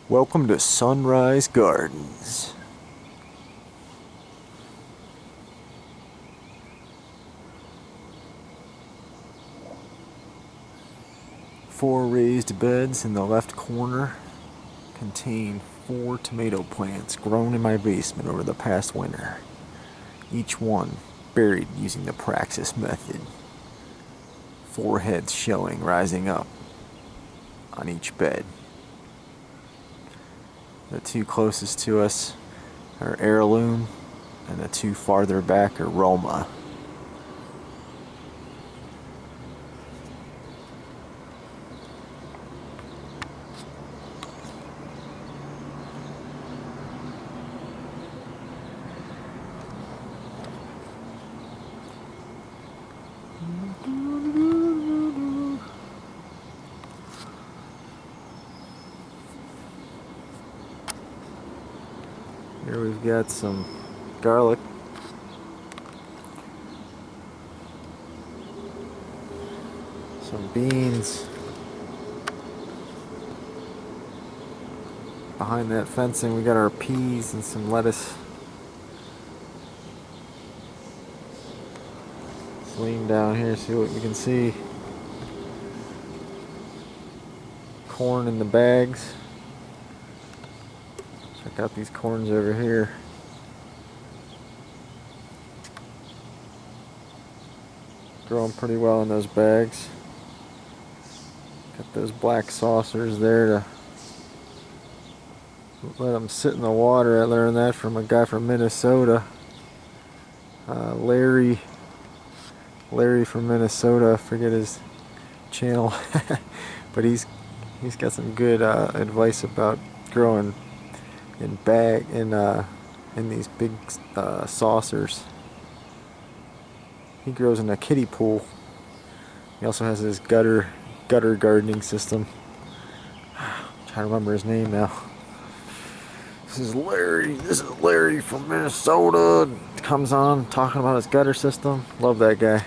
Welcome to Sunrise Gardens. Four raised beds in the left corner contain 4 tomato plants grown in my basement over the past winter. Each one buried using the Praxis method. 4 heads showing rising up on each bed. The 2 closest to us are Heirloom, and the 2 farther back are Roma. Here we've got some garlic, some beans. Behind that fencing we got our peas and some lettuce. Let's lean down here, see what we can see. Corn in the bags. Check out these corns over here. Growing pretty well in those bags. Got those black saucers there to let them sit in the water. I learned that from a guy from Minnesota. Larry from Minnesota. I forget his channel, but he's got some good advice about growing in these big saucers. He grows in a kiddie pool. He also has this gutter gardening system. I'm trying to remember his name now. This is Larry from Minnesota. Comes on talking about his gutter system. Love that guy.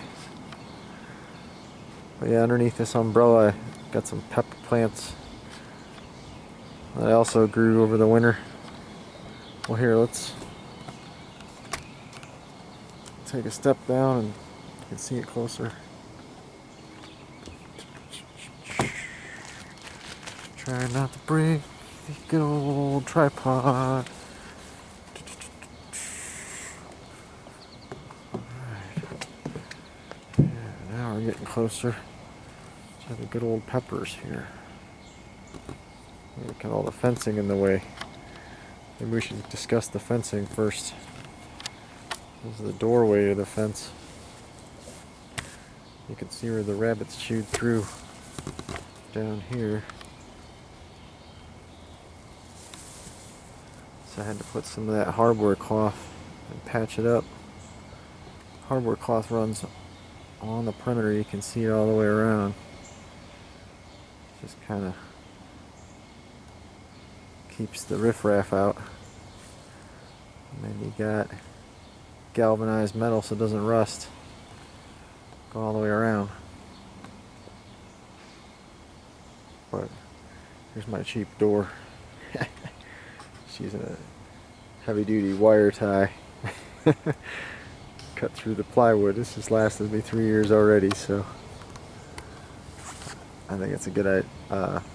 But yeah, underneath this umbrella I got some pepper plants that I also grew over the winter. Well, here, let's take a step down and you can see it closer. Try not to break the good old tripod. Alright. Yeah, now we're getting closer to the good old peppers here. Look at all the fencing in the way. Maybe we should discuss the fencing first. This is the doorway to the fence. You can see where the rabbits chewed through down here. So I had to put some of that hardware cloth and patch it up. Hardware cloth runs on the perimeter. You can see it all the way around. Just kind of keeps the riffraff out. And then you got galvanized metal so it doesn't rust. Go all the way around. But here's my cheap door. She's a heavy duty wire tie. Cut through the plywood. This has lasted me 3 years already, so I think it's a good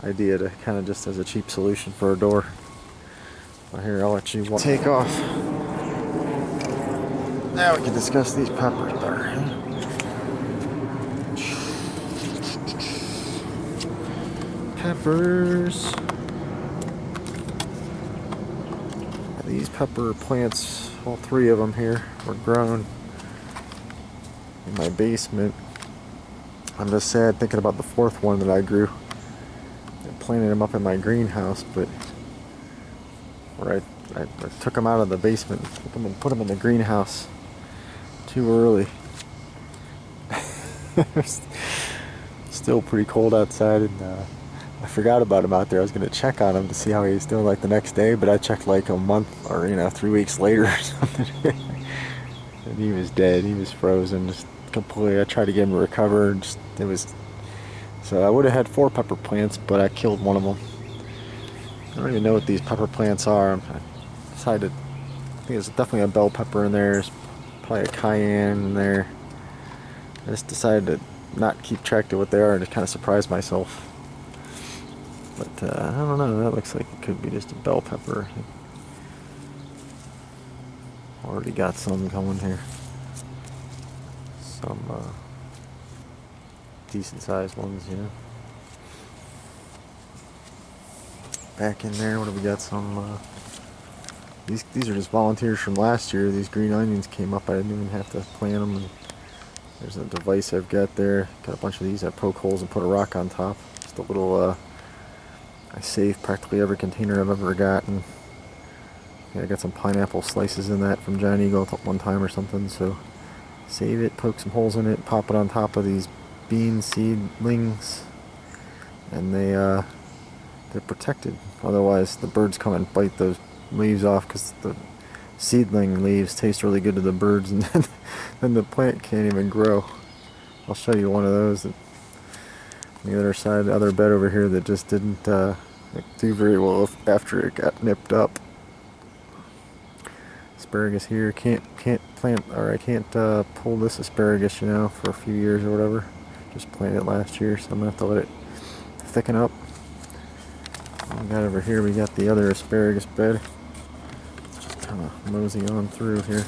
idea to kind of just as a cheap solution for a door. Well, here, I'll let you take off. Now we can discuss these peppers better. Peppers. These pepper plants, all 3 of them here, were grown in my basement. I'm just sad thinking about the 4th one that I grew. I planted them up in my greenhouse, but where I took them out of the basement and put them in the greenhouse too early. Still pretty cold outside, and I forgot about him out there. I was going to check on him to see how he was doing like the next day, but I checked like a month or 3 weeks later or something. And he was dead. He was frozen just completely. I tried to get him to recover, and so I would have had 4 pepper plants, but I killed one of them. I don't even know what these pepper plants are. I decided, I think there's definitely a bell pepper in there. There's probably a cayenne in there. I just decided to not keep track of what they are and just kind of surprise myself. But I don't know, that looks like it could be just a bell pepper. Already got some going here. Some decent sized ones, you know. Back in there, what have we got? Some these are just volunteers from last year. These green onions came up. I didn't even have to plant them. And there's a device I've got there. Got a bunch of these. I poke holes and put a rock on top. Just a little. I save practically every container I've ever gotten. Yeah, I got some pineapple slices in that from Giant Eagle one time or something. So save it, poke some holes in it, pop it on top of these bean seedlings, and they're protected. Otherwise, the birds come and bite those leaves off because the seedling leaves taste really good to the birds, and then the plant can't even grow. I'll show you one of those that, on the other side, the other bed over here that just didn't do very well after it got nipped up. Asparagus here, can't plant, or I can't pull this asparagus, you know, for a few years or whatever. Just planted it last year, so I'm gonna have to let it thicken up. We got over here, we got the other asparagus bed. Just kind of mosey on through here.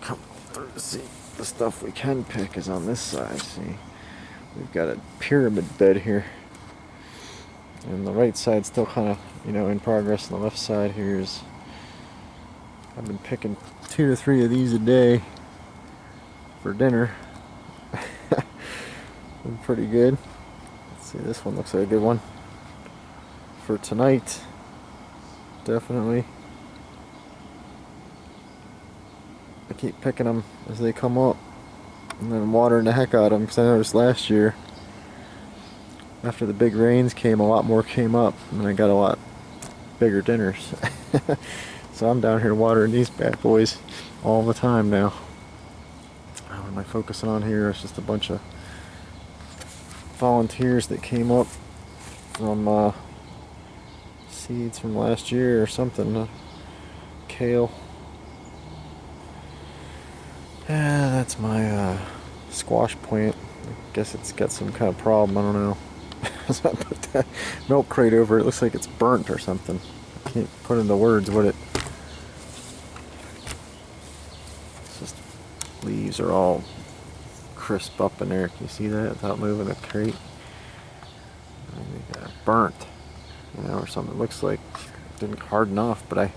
Come through. See, the stuff we can pick is on this side. See, we've got a pyramid bed here, and the right side's still kind of, you know, in progress. And the left side here is, I've been picking 2 to 3 of these a day for dinner. Been pretty good. Let's see, this one looks like a good one for tonight. Definitely. I keep picking them as they come up and then watering the heck out of them, because I noticed last year after the big rains came, a lot more came up and I got a lot bigger dinners. So I'm down here watering these bad boys all the time now. What am I focusing on here? It's just a bunch of volunteers that came up from seeds from last year or something. Kale. Yeah, that's my squash plant. I guess it's got some kind of problem, I don't know. So I put that milk crate over it. It looks like it's burnt or something. I can't put into words what it... It's just leaves are all crisp up in there. Can you see that without moving the crate? Got burnt, you know, or something. It looks like it didn't harden off, but I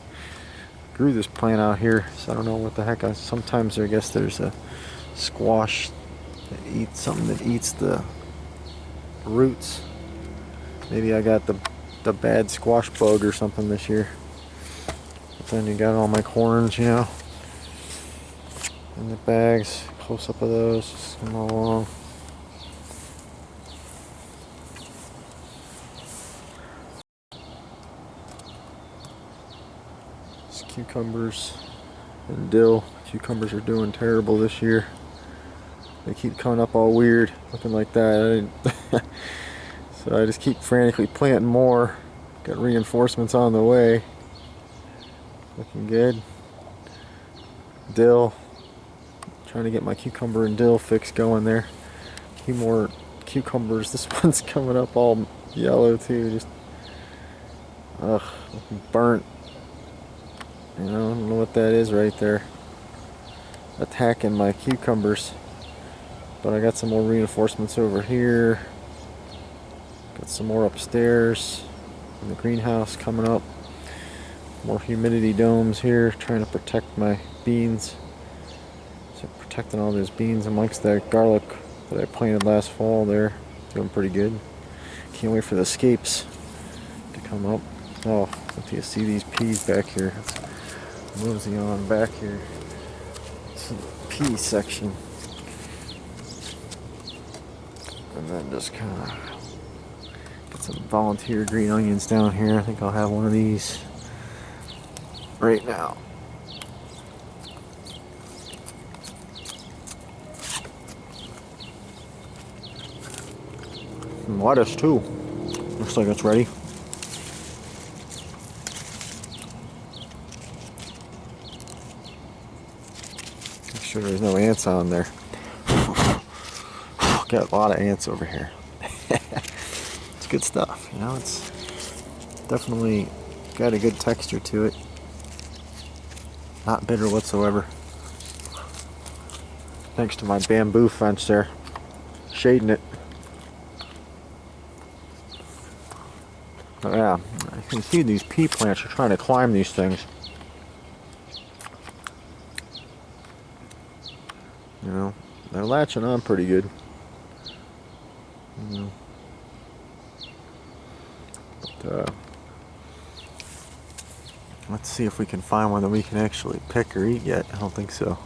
grew this plant out here, so I don't know what the heck. Sometimes I guess there's a squash that eats something that eats the roots. Maybe I got the bad squash bug or something this year. But then you got all my corns, you know, in the bags. Close up of those, just come along. Just cucumbers and dill. Cucumbers are doing terrible this year. They keep coming up all weird, looking like that. So I just keep frantically planting more. Got reinforcements on the way. Looking good. Dill. Trying to get my cucumber and dill fix going there. A few more cucumbers. This one's coming up all yellow too. Just looking burnt. You know, I don't know what that is right there. Attacking my cucumbers. But I got some more reinforcements over here. Got some more upstairs in the greenhouse coming up. More humidity domes here, trying to protect my beans. So protecting all those beans amongst that garlic that I planted last fall there. Doing pretty good. Can't wait for the scapes to come up. Oh, if you see these peas back here. Let's mosey on back here. It's the pea section. And then just kind of get some volunteer green onions down here. I think I'll have one of these right now. And lettuce too. Looks like it's ready. Make sure there's no ants on there. Got a lot of ants over here. It's good stuff, you know, it's definitely got a good texture to it. Not bitter whatsoever. Thanks to my bamboo fence there, shading it. But yeah, I can see these pea plants are trying to climb these things. You know, they're latching on pretty good. You know. But, let's see if we can find one that we can actually pick or eat yet. I don't think so.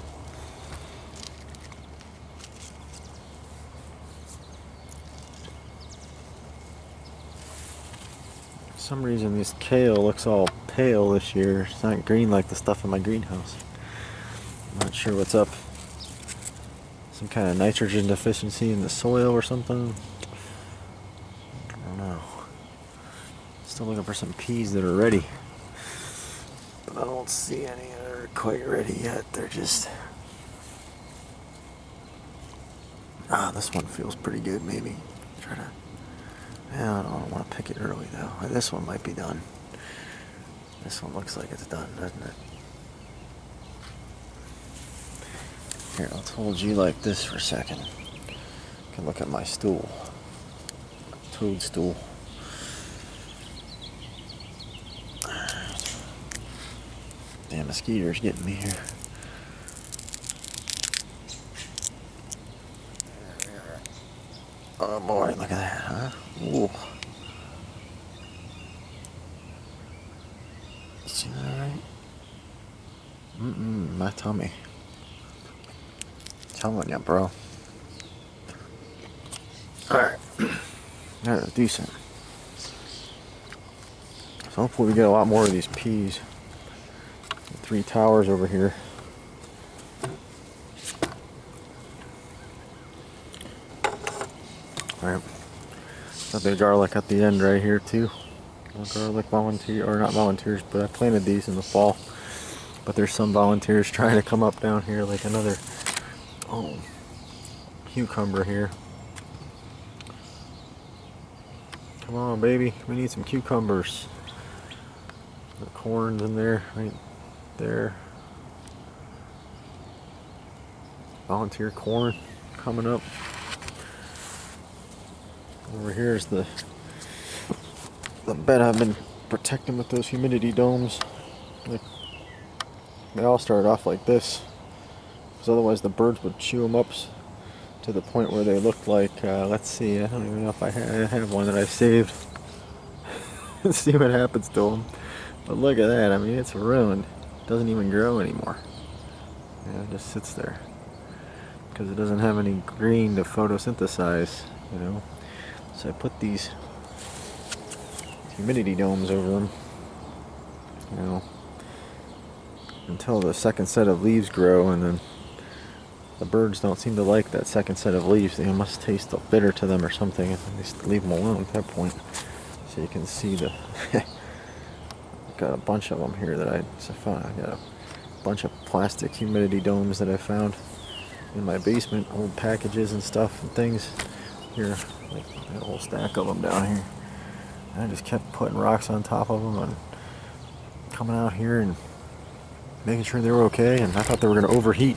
For some reason this kale looks all pale this year. It's not green like the stuff in my greenhouse. I'm not sure what's up. Some kind of nitrogen deficiency in the soil or something. I don't know. Still looking for some peas that are ready. But I don't see any that are quite ready yet. They're just... this one feels pretty good maybe. Try to... Yeah, I don't want to pick it early though. This one might be done. This one looks like it's done, doesn't it? Here, let's hold you like this for a second. You can look at my stool. Toadstool. Damn mosquitoes getting me here. Oh boy, look at that, huh? Ooh. See that right? My tummy. Telling you, bro. Alright. That's decent. So hopefully we get a lot more of these peas. 3 towers over here. Alright. Got the garlic at the end right here too. Garlic volunteer, or not volunteers, but I planted these in the fall. But there's some volunteers trying to come up down here, like another cucumber here. Come on, baby, we need some cucumbers. The corn's in there, right there. Volunteer corn coming up. Over here is the bed I've been protecting with those humidity domes. They all started off like this, because otherwise the birds would chew them up to the point where they looked like, let's see, I don't even know if I have one that I saved. Let's see what happens to them. But look at that, I mean, it's ruined. It doesn't even grow anymore. Yeah, it just sits there. Because it doesn't have any green to photosynthesize, you know. So I put these humidity domes over them, you know, until the second set of leaves grow, and then the birds don't seem to like that second set of leaves. They must taste bitter to them or something, and they just leave them alone at that point. So you can see the got a bunch of them here that I found. I got a bunch of plastic humidity domes that I found in my basement, old packages and stuff and things. Here, like a whole stack of them down here. And I just kept putting rocks on top of them and coming out here and making sure they were okay. And I thought they were going to overheat,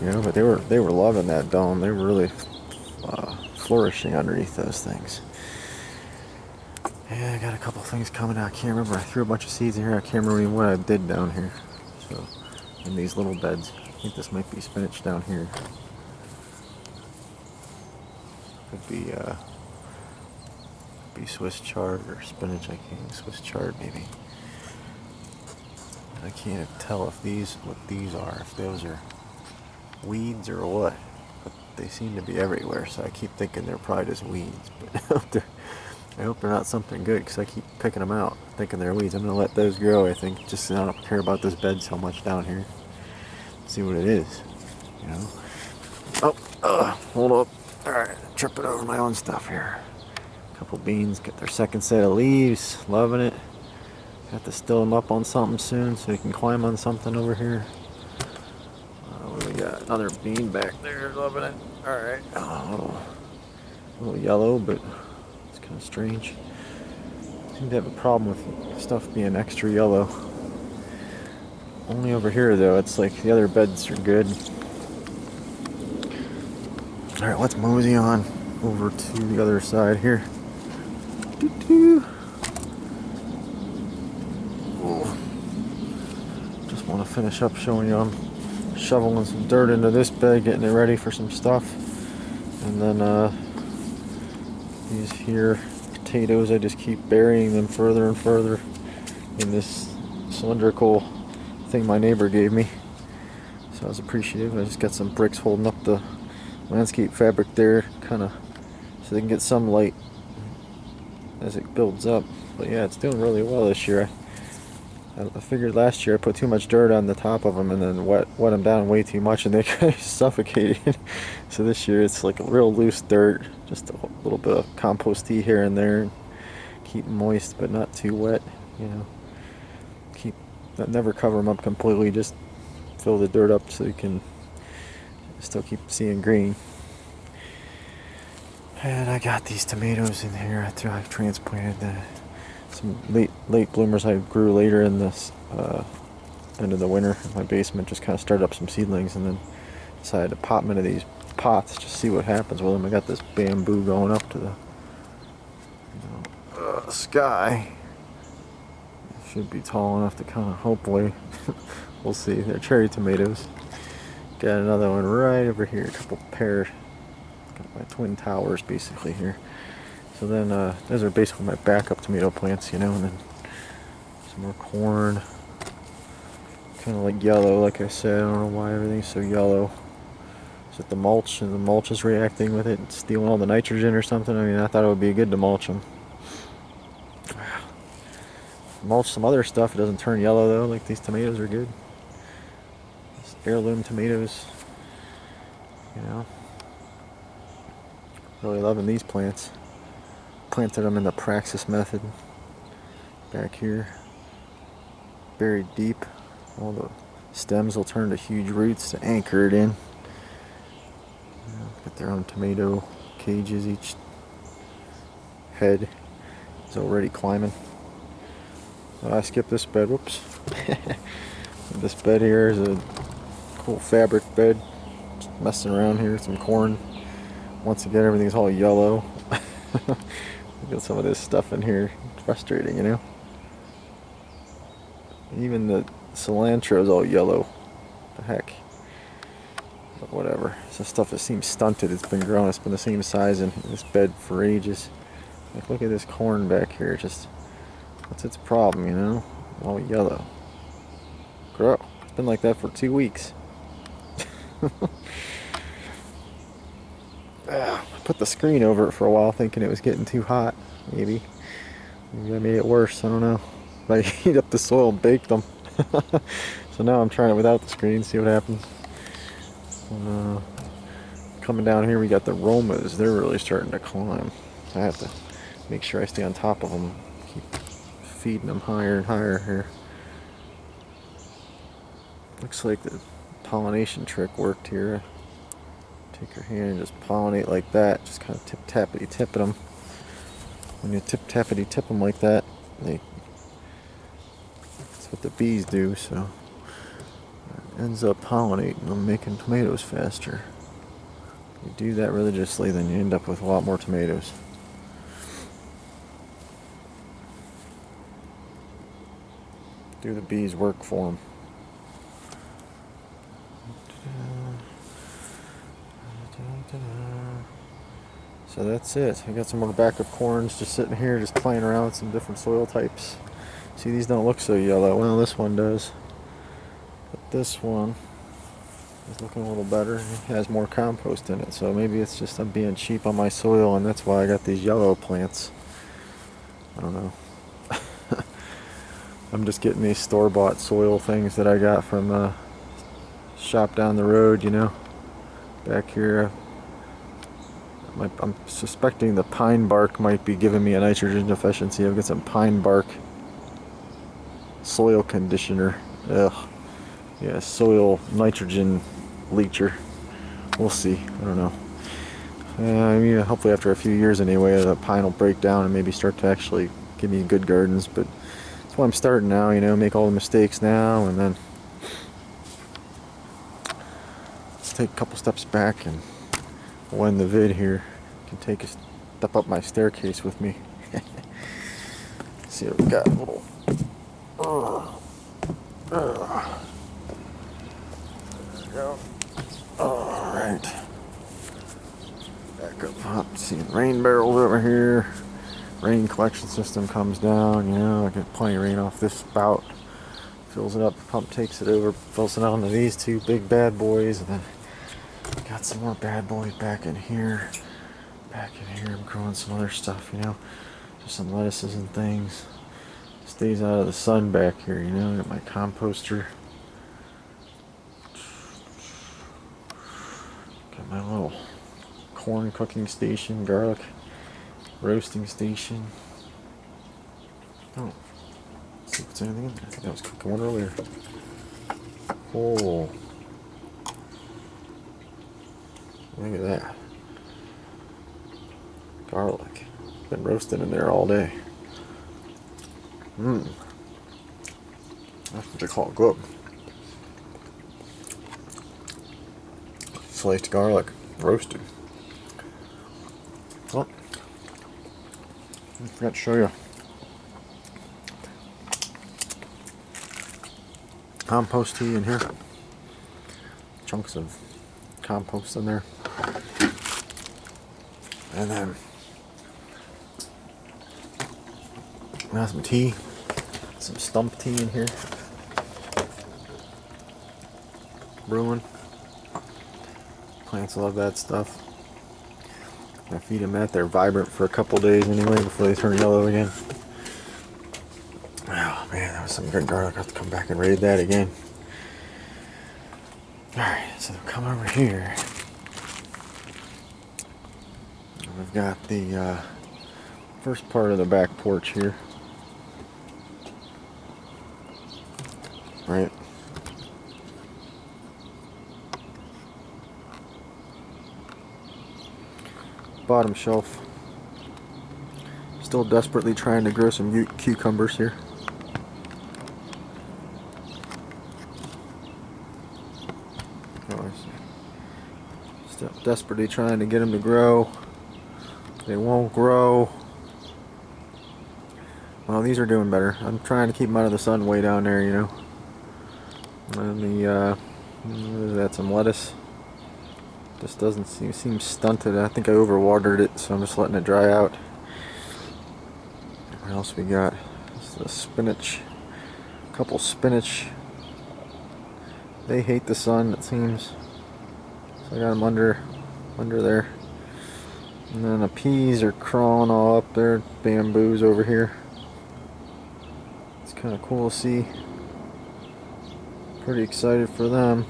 you know, but they were loving that dome. They were really flourishing underneath those things. Yeah, I got a couple things coming out. I can't remember. I threw a bunch of seeds in here. I can't remember even what I did down here. So, in these little beds. I think this might be spinach down here. Could be Swiss chard or spinach. I can't. Swiss chard maybe. I can't tell if what these are. If those are weeds or what. But they seem to be everywhere. So I keep thinking they're probably just weeds. But I hope they're not something good, because I keep picking them out, thinking they're weeds. I'm gonna let those grow. I think just I don't care about this bed so much down here. See what it is, you know. Oh, hold up. All right, tripping over my own stuff here. Couple beans get their second set of leaves. Loving it. Have to still them up on something soon so they can climb on something over here. What do we got? Another bean back there. Loving it. Alright. A little yellow, but it's kind of strange. I seem to have a problem with stuff being extra yellow. Only over here though, it's like the other beds are good. Alright, let's mosey on over to the other side here. Just want to finish up showing you I'm shoveling some dirt into this bed, getting it ready for some stuff. And then these here potatoes, I just keep burying them further and further in this cylindrical thing my neighbor gave me. So I was appreciative. I just got some bricks holding up the landscape fabric there, kind of so they can get some light as it builds up. But yeah, it's doing really well this year. I figured last year I put too much dirt on the top of them and then wet them down way too much and they kind of suffocated. So this year it's like a real loose dirt, just a little bit of compost tea here and there, keep them moist but not too wet, you know. Never cover them up completely, just fill the dirt up so you can still keep seeing green. And I got these tomatoes in here after I've transplanted some late bloomers I grew later in this end of the winter in my basement. Just kind of started up some seedlings and then decided to pop them into these pots, just see what happens with them. I got this bamboo going up to the sky. Should be tall enough to kind of, hopefully, we'll see. They're cherry tomatoes. Got another one right over here, a couple pairs. Got my twin towers basically here. So then those are basically my backup tomato plants, you know, and then some more corn. Kind of like yellow, like I said. I don't know why everything's so yellow. Is it the mulch, and the mulch is reacting with it and stealing all the nitrogen or something? I mean, I thought it would be good to mulch them. Mulch some other stuff, it doesn't turn yellow though. Like these tomatoes are good. These heirloom tomatoes, you know. Really loving these plants. Planted them in the Praxis method. Back here, buried deep. All the stems will turn to huge roots to anchor it in. You know, got their own tomato cages. Each head is already climbing. I skipped this bed, whoops. This bed here is a cool fabric bed. Just messing around here, some corn. Once again, everything's all yellow. Got some of this stuff in here. It's frustrating, you know. Even the cilantro is all yellow. What the heck? But whatever. Some stuff that seems stunted. It's been growing. It's been the same size in this bed for ages. Like, look at this corn back here. Just, what's its problem, you know? All yellow. Grow. It's been like that for 2 weeks. I put the screen over it for a while thinking it was getting too hot. Maybe I made it worse. I don't know. I heat up the soil and bake them. So now I'm trying it without the screen, see what happens. Coming down here we got the Romas. They're really starting to climb. I have to make sure I stay on top of them. Keep feeding them higher and higher here. Looks like the pollination trick worked here. Take your hand and just pollinate like that. Just kind of tip-tappity-tipping them. When you tip-tappity-tip them like that, that's what the bees do, so it ends up pollinating them, making tomatoes faster. If you do that religiously, then you end up with a lot more tomatoes. Do the bees work for them. So that's it. I got some more backup corns just sitting here, just playing around with some different soil types. See, these don't look so yellow. Well, this one does. But this one is looking a little better. It has more compost in it. So maybe it's just I'm being cheap on my soil and that's why I got these yellow plants. I don't know. I'm just getting these store-bought soil things that I got from the shop down the road, you know. Back here, I'm suspecting the pine bark might be giving me a nitrogen deficiency. I've got some pine bark soil conditioner. Ugh. Yeah, soil nitrogen leacher. We'll see. I don't know. I mean, hopefully after a few years anyway, the pine will break down and maybe start to actually give me good gardens. But that's why I'm starting now, you know, make all the mistakes now, and then let's take a couple steps back, and we'll end the vid here. Can take a step up my staircase with me. See what we got. A little. There we go. Alright. Back up top. Seeing rain barrels over here. Rain collection system comes down. You know, I get plenty of rain off this spout. Fills it up. Pump takes it over. Fills it onto these two big bad boys. And then got some more bad boys back in here. Back in here, I'm growing some other stuff, you know. Just some lettuces and things. Stays out of the sun back here, you know. Got my composter. Got my little corn cooking station, garlic roasting station. Oh, let's see if there's anything in there. I think I was cooking one earlier. Oh, look at that. Garlic. Been roasting in there all day. Mmm. That's what they call it, glue. Sliced garlic, roasted. Oh, I forgot to show you. Compost tea in here. Chunks of compost in there. And then got some tea. Some stump tea in here. Brewing. Plants love that stuff. I feed them that. They're vibrant for a couple days anyway before they turn yellow again. Oh man, that was some good garlic. I'll have to come back and raid that again. Alright, so come over here. We've got the first part of the back porch here. Right. Bottom shelf. Still desperately trying to grow some cucumbers here. Still desperately trying to get them to grow. They won't grow. Well, these are doing better. I'm trying to keep them out of the sun way down there, you know. And the what is that? Some lettuce. Just doesn't seem stunted. I think I overwatered it, so I'm just letting it dry out. What else we got? This is the spinach. A couple spinach. They hate the sun, it seems. So I got them under there. And then the peas are crawling all up there. Bamboos over here. It's kind of cool to see. Pretty excited for them.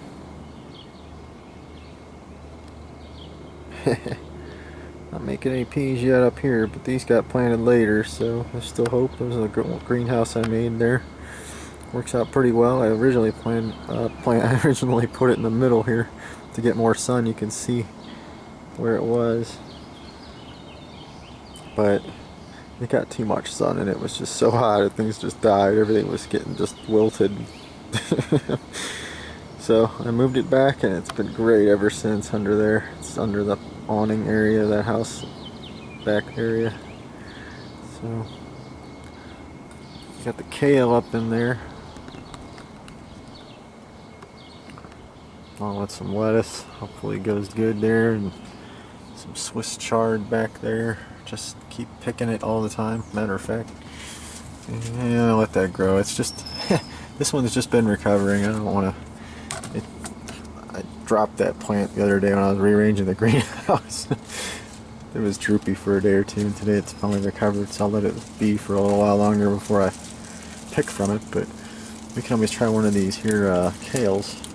Not making any peas yet up here, but these got planted later, so I still hope. There's a greenhouse I made there. Works out pretty well. I originally I originally put it in the middle here to get more sun. You can see where it was, but it got too much sun and it was just so hot that things just died. Everything was getting just wilted. So I moved it back and it's been great ever since under there. It's under the awning area of that house, back area. So got the kale up in there. Along with some lettuce. Hopefully it goes good there. And some Swiss chard back there. Just keep picking it all the time, matter of fact. Yeah, I'll let that grow. It's just this one's just been recovering. I don't want to. I dropped that plant the other day when I was rearranging the greenhouse. It was droopy for a day or two, and today it's finally recovered, so I'll let it be for a little while longer before I pick from it. But we can always try one of these here kales.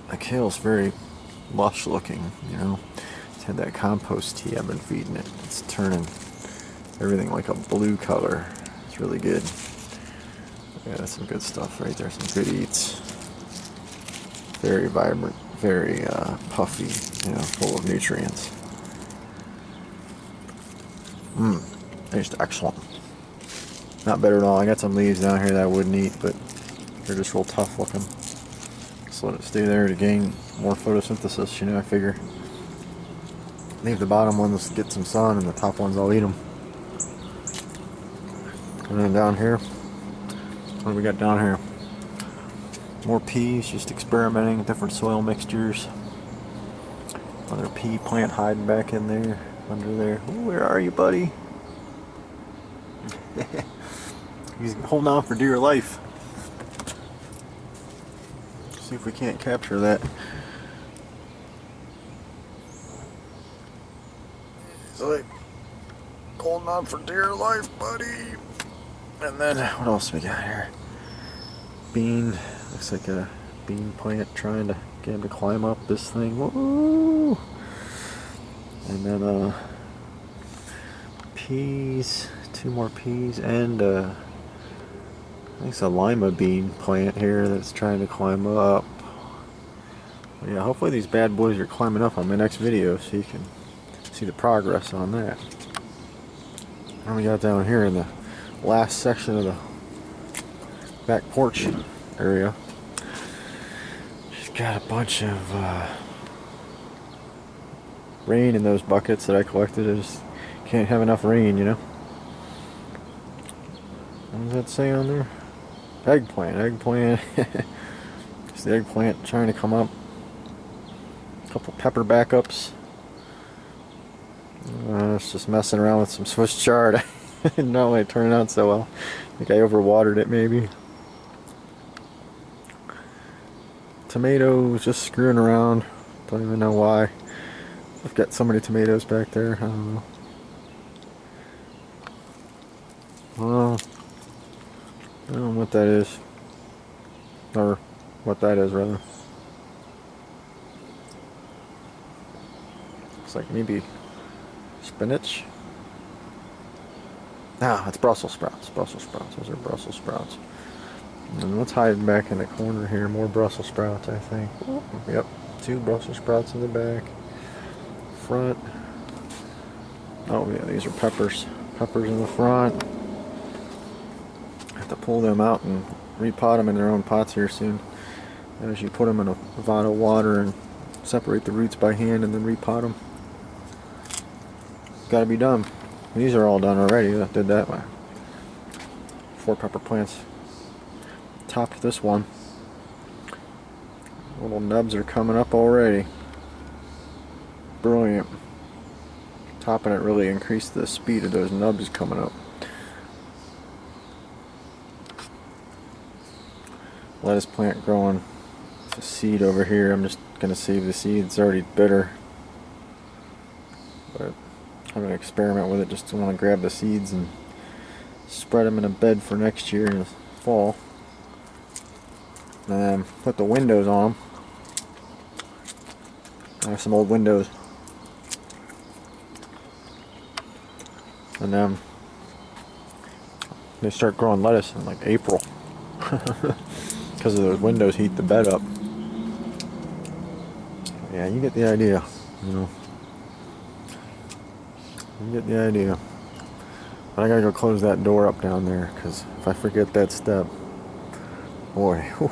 The kale's very lush looking, you know. had that compost tea I've been feeding it. It's turning everything like a blue color. It's really good. Yeah, that's some good stuff right there. Some good eats. Very vibrant, very puffy, you know, full of nutrients. Tastes excellent. Not better at all. I got some leaves down here that I wouldn't eat, but they're just real tough looking. Just let it stay there to gain more photosynthesis, you know, I figure. Leave the bottom ones get some sun, and the top ones I'll eat them. And then down here, what do we got down here? More peas, just experimenting with different soil mixtures. Another pea plant hiding back in there, under there. Ooh, where are you, buddy? He's holding on for dear life. See if we can't capture that. He's like holding on for dear life, buddy. And then what else we got here? Bean. Looks like a bean plant trying to get him to climb up this thing. Woo! And then peas, 2 more peas, and I think it's a lima bean plant here that's trying to climb up. Yeah, hopefully these bad boys are climbing up on my next video so you can see the progress on that. And we got down here in the last section of the back porch area. Just got a bunch of rain in those buckets that I collected. I just can't have enough rain, you know. What does that say on there? Eggplant. It's the eggplant trying to come up. A couple pepper backups. It's just messing around with some Swiss chard. I didn't know it turned out so well. I think I overwatered it maybe. Tomatoes, just screwing around. Don't even know why. I've got so many tomatoes back there. I don't know. Well, I don't know what that is. Or what that is, rather. Looks like maybe spinach. Ah, it's Brussels sprouts. Brussels sprouts. Those are Brussels sprouts. And what's hiding back in the corner here? More Brussels sprouts, I think. Yep, 2 Brussels sprouts in the back. Front. Oh yeah, these are peppers. Peppers in the front. I have to pull them out and repot them in their own pots here soon. As you put them in a vat of water and separate the roots by hand and then repot them. Gotta be done. These are all done already. I did that way. 4 pepper plants. Topped this one. Little nubs are coming up already. Brilliant. Topping it really increased the speed of those nubs coming up. Lettuce plant growing. It's a seed over here. I'm just gonna save the seed. It's already bitter, but I'm gonna experiment with it. Just want to grab the seeds and spread them in a bed for next year in the fall. And put the windows on them. I have some old windows. And then they start growing lettuce in like April. Because of those windows heat the bed up. Yeah, you get the idea, you know. You get the idea. But I gotta go close that door up down there, because if I forget that step, boy, whew,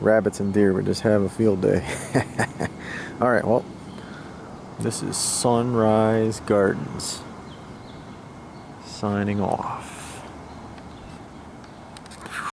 rabbits and deer would just have a field day. Alright, well, this is Sunrise Gardens signing off.